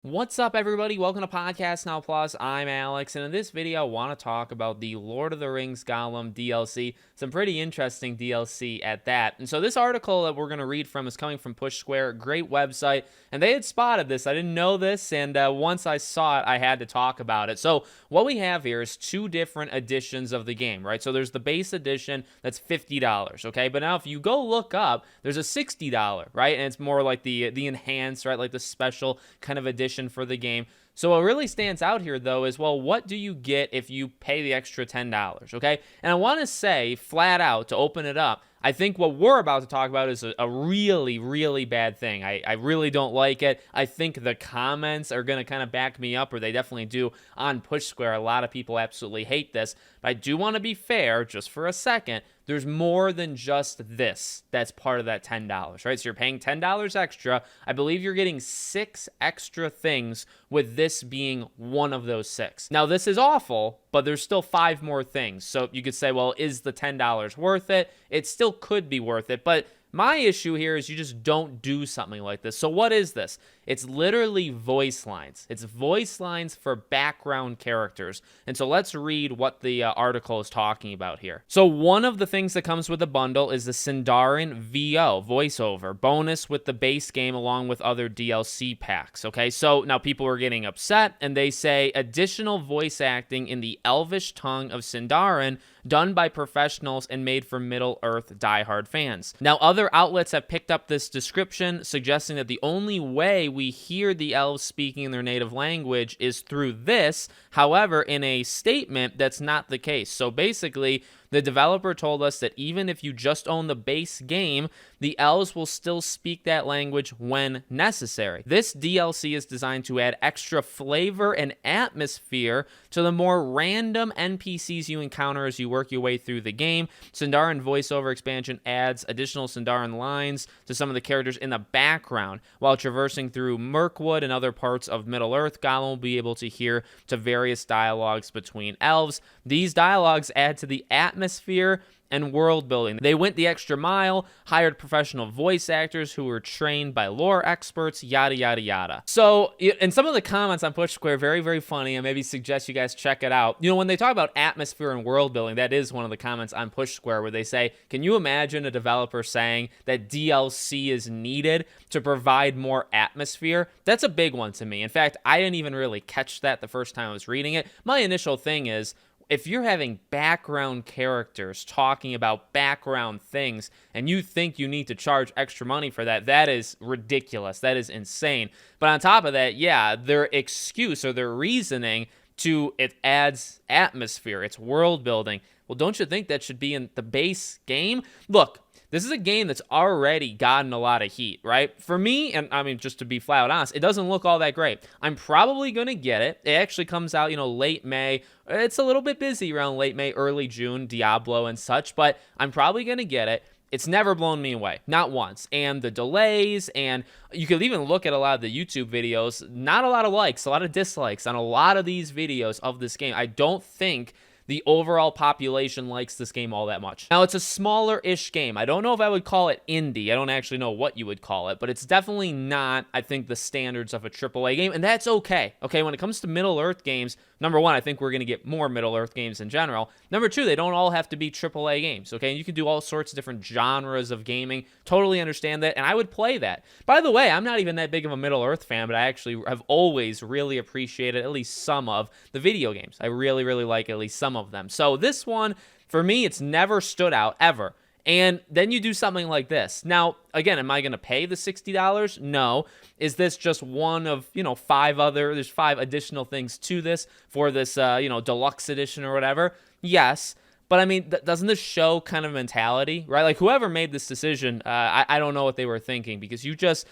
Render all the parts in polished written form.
What's up, everybody? Welcome to Podcast Now Plus. I'm Alex, and in this video, I want to talk about the Lord of the Rings Gollum DLC. Some pretty interesting DLC at that. And so this article that we're going to read from is coming from Push Square, great website, and they had spotted this. I didn't know this, and once I saw it, I had to talk about it. So what we have here is two different editions of the game, right? So there's the base edition that's $50, okay? But now if you go look up, there's a $60, right? And it's more like the enhanced, right? Like the special kind of edition for the game. So what really stands out here, though, is, well, what do you get if you pay the extra $10, okay? And I want to say flat out, to open it up, I think what we're about to talk about is a really, really bad thing. I really don't like it. I think the comments are going to kind of back me up, or they definitely do on Push Square. A lot of people absolutely hate this. But I do want to be fair, just for a second. There's more than just this that's part of that $10, right? So you're paying $10 extra. I believe you're getting 6 extra things, with this being one of those 6. Now, this is awful, but there's still 5 more things. So you could say, well, is the $10 worth it? It still could be worth it, but my issue here is you just don't do something like this. So what is this? It's literally voice lines. It's voice lines for background characters. And so let's read what the article is talking about here. So one of the things that comes with the bundle is the Sindarin VO, voiceover, bonus with the base game along with other DLC packs. Okay, so now people are getting upset, and they say additional voice acting in the Elvish tongue of Sindarin done by professionals and made for Middle-earth diehard fans. Now, other outlets have picked up this description, suggesting that the only way we hear the elves speaking in their native language is through this. However, in a statement, that's not the case. So basically, the developer told us that even if you just own the base game, the elves will still speak that language when necessary. This DLC is designed to add extra flavor and atmosphere to the more random NPCs you encounter as you work your way through the game. Sindarin voiceover expansion adds additional Sindarin lines to some of the characters in the background. While traversing through Mirkwood and other parts of Middle-earth, Gollum will be able to hear to various dialogues between elves. These dialogues add to the atmosphere and world building. They went the extra mile, hired professional voice actors who were trained by lore experts, yada, yada, yada. So, in some of the comments on Push Square, very, very funny, and maybe suggest you guys check it out. You know, when they talk about atmosphere and world building, that is one of the comments on Push Square where they say, can you imagine a developer saying that DLC is needed to provide more atmosphere? That's a big one to me. In fact, I didn't even really catch that the first time I was reading it. My initial thing is, if you're having background characters talking about background things and you think you need to charge extra money for that, that is ridiculous. That is insane. But on top of that, yeah, their excuse or their reasoning to it adds atmosphere, it's world building. Well, don't you think that should be in the base game? Look, this is a game that's already gotten a lot of heat, right? For me, and I mean, just to be flat out honest, it doesn't look all that great. I'm probably going to get it. It actually comes out, late May. It's a little bit busy around late May, early June, Diablo and such, but I'm probably going to get it. It's never blown me away, not once. And the delays, and you could even look at a lot of the YouTube videos, not a lot of likes, a lot of dislikes on a lot of these videos of this game. I don't think the overall population likes this game all that much. Now, it's a smaller-ish game. I don't know if I would call it indie. I don't actually know what you would call it, but it's definitely not, I think, the standards of a AAA game, and that's okay. Okay, when it comes to Middle-earth games, number one, I think we're going to get more Middle-earth games in general. Number two, they don't all have to be AAA games, okay? And you can do all sorts of different genres of gaming. Totally understand that, and I would play that. By the way, I'm not even that big of a Middle-earth fan, but I actually have always really appreciated at least some of the video games. I really, really like at least some of them. So this one, for me, it's never stood out, ever. And then you do something like this. Now, again, am I going to pay the $60? No. Is this just one of, 5 other, there's 5 additional things to this for this, deluxe edition or whatever? Yes. But I mean, doesn't this show kind of mentality, right? Like, whoever made this decision, I don't know what they were thinking, because you just,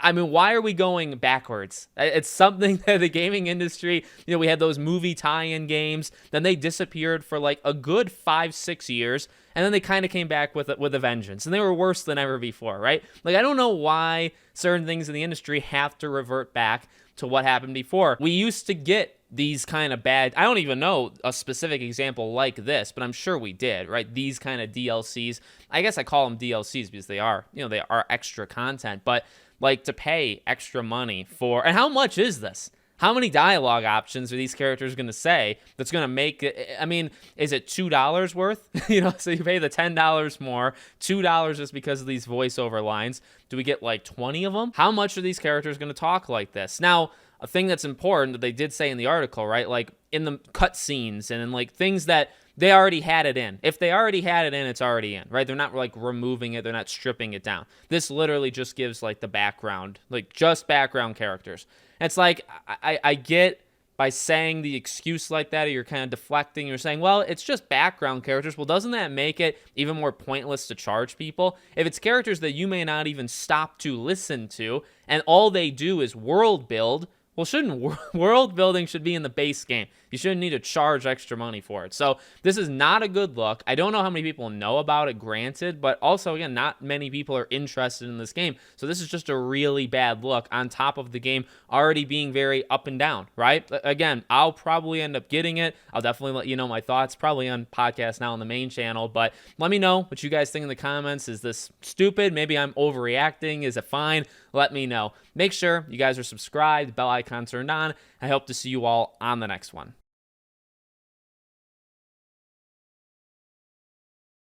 why are we going backwards? It's something that the gaming industry, we had those movie tie-in games, then they disappeared for like a good 5-6 years, and then they kind of came back with a vengeance, and they were worse than ever before, right? Like, I don't know why certain things in the industry have to revert back to what happened before. We used to get these kind of bad, I don't even know a specific example like this, but I'm sure we did, right? These kind of DLCs, I guess I call them DLCs because they are, they are extra content, but like to pay extra money for, and how much is this? How many dialogue options are these characters going to say that's going to make it? I mean, is it $2 worth? So you pay the $10 more, $2 just because of these voiceover lines. Do we get like 20 of them? How much are these characters going to talk like this? Now, a thing that's important that they did say in the article, right? Like in the cutscenes and in like things that they already had it in. If they already had it in, it's already in, right? They're not like removing it. They're not stripping it down. This literally just gives like the background, like just background characters. And it's like, I get by saying the excuse like that, or you're kind of deflecting. You're saying, well, it's just background characters. Well, doesn't that make it even more pointless to charge people? If it's characters that you may not even stop to listen to, and all they do is world build, well, shouldn't world building should be in the base game? You shouldn't need to charge extra money for it. So this is not a good look. I don't know how many people know about it, granted, but also, again, not many people are interested in this game. So this is just a really bad look on top of the game already being very up and down, right? Again, I'll probably end up getting it. I'll definitely let you know my thoughts, probably on podcast now on the main channel, but let me know what you guys think in the comments. Is this stupid? Maybe I'm overreacting. Is it fine? Let me know. Make sure you guys are subscribed, bell icon turned on. I hope to see you all on the next one.